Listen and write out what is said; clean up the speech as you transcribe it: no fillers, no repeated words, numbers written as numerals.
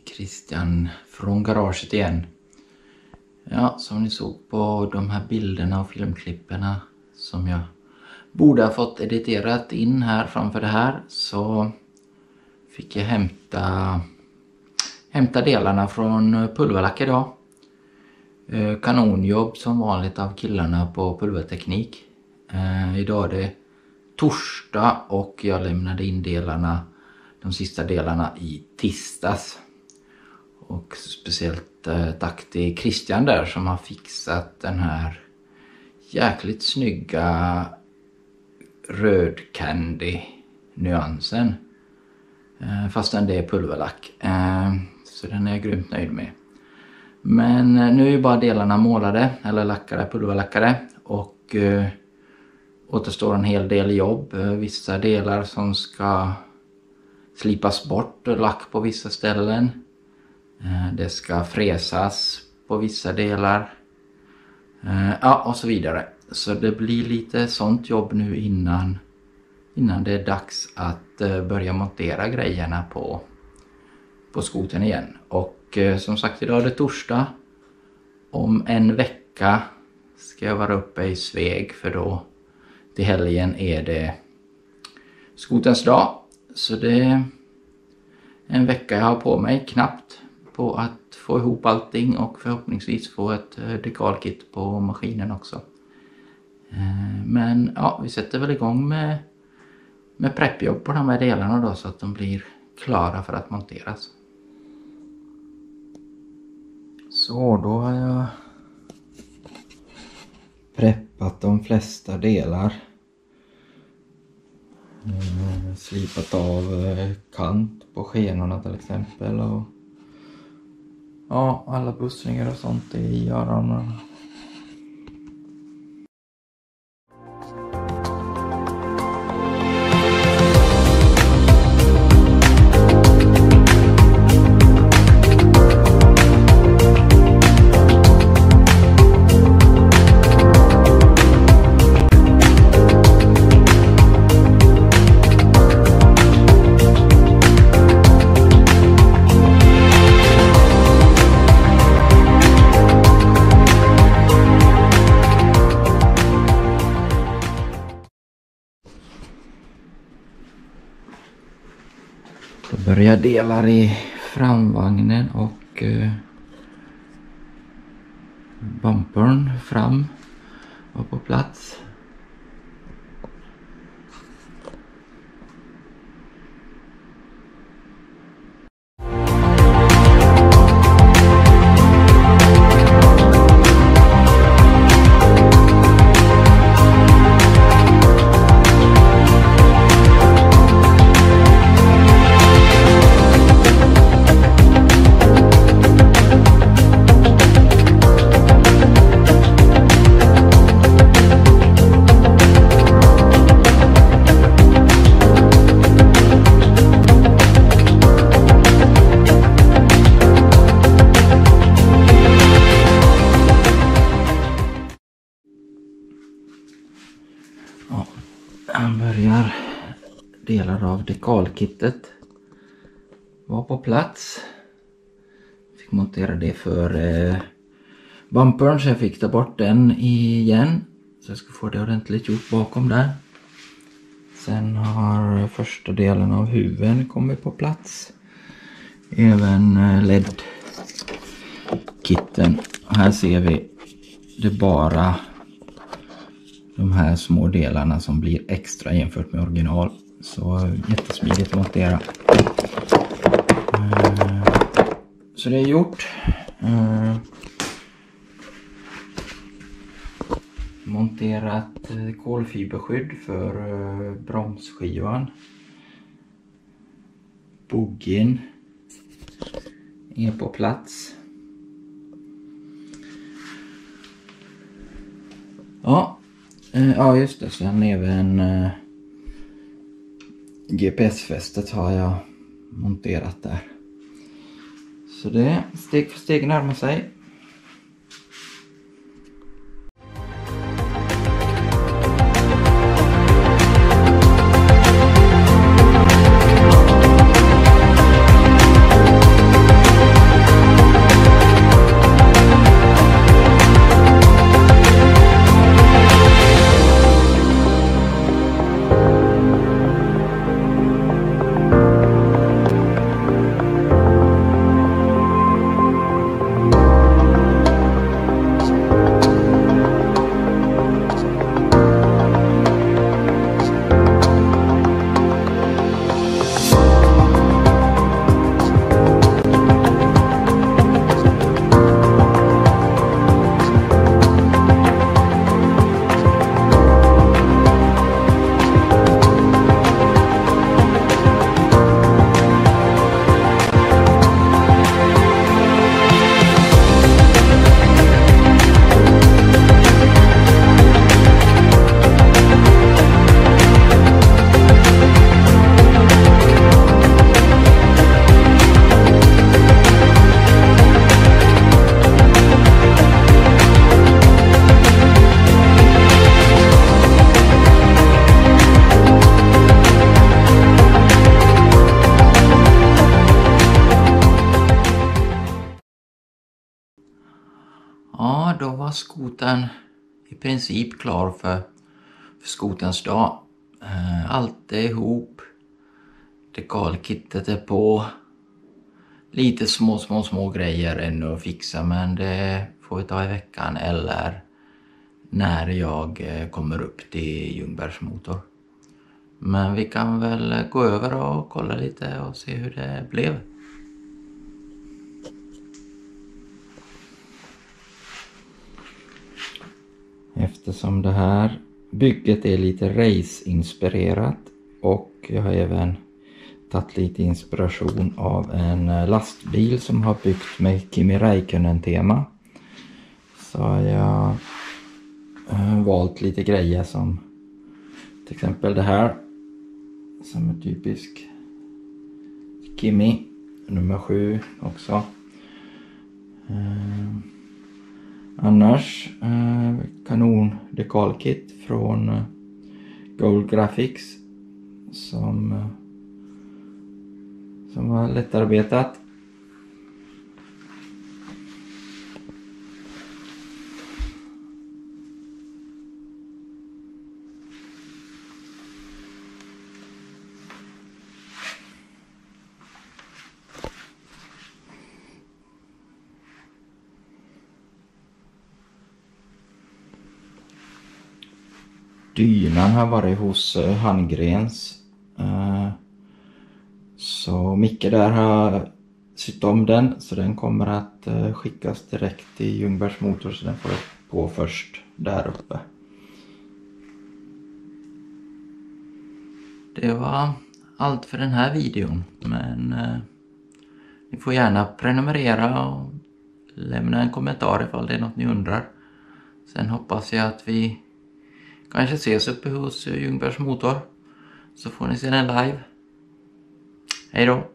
Christian från garaget igen. Ja, som ni såg på de här bilderna och filmklipperna som jag borde ha fått editerat in här framför det här, så fick jag hämta delarna från pulverlack idag. Kanonjobb som vanligt av killarna på Pulverteknik. Idag är det torsdag och jag lämnade in de sista delarna i tisdags. Och speciellt tack till Christian där som har fixat den här jäkligt snygga röd candy nyansen. Fastän det är pulverlack. Så den är jag grymt nöjd med. Men nu är ju bara delarna målade eller pulverlackade. Och återstår en hel del jobb. Vissa delar som ska slipas bort, lack på vissa ställen. Det ska fräsas på vissa delar. Ja, och så vidare. Så det blir lite sånt jobb nu innan det är dags att börja montera grejerna på skotern igen. Och som sagt, idag är det torsdag. Om en vecka ska jag vara uppe i Sveg, för då till helgen är det skoterns dag. Så det är en vecka jag har på mig knappt på att få ihop allting och förhoppningsvis få ett dekalkit på maskinen också. Men ja, vi sätter väl igång med preppjobb på de här delarna då, så att de blir klara för att monteras. Så då har jag preppat de flesta delar. Slipat av kant på skenorna till exempel, och ja, alla bussningar och sånt i öronen. Då börjar delar i framvagnen och bumpern fram och på plats. Han börjar delar av dekalkittet var på plats. Fick montera det för bumpern, så jag fick ta bort den igen. Så jag ska få det ordentligt gjort bakom där. Sen har första delen av huven kommit på plats. Även LED-kitten. Här ser vi det bara de här små delarna som blir extra jämfört med original. Så jättesmidigt att montera. Så det är gjort. Monterat kolfiberskydd för bromsskivan. Boggin är på plats. Ja, just det. Sen även GPS-fästet har jag monterat där. Så det steg för steg närmar sig. Ja, då var skotern i princip klar för skoterns dag. Allt är ihop. Dekalkittet är på. Lite små grejer ännu att fixa, men det får vi ta i veckan eller när jag kommer upp till Ljungbergs motor. Men vi kan väl gå över och kolla lite och se hur det blev. Eftersom det här bygget är lite race-inspirerat och jag har även tagit lite inspiration av en lastbil som har byggt med Kimi Räikkönen-tema, så har jag valt lite grejer som till exempel det här som är typisk Kimi nummer 7 också. Annars kanon dekalkit från Gold Graphics som var lättarbetat. Dynan har varit hos Handgrens. Så Micke där har sytt om den, så den kommer att skickas direkt till Ljungbergs motor, så den får jag på först där uppe. Det var allt för den här videon, men ni får gärna prenumerera och lämna en kommentar ifall det är något ni undrar. Sen hoppas jag att vi kanske ses uppe hos Ljungbergs motor, så får ni se den live. Hej då!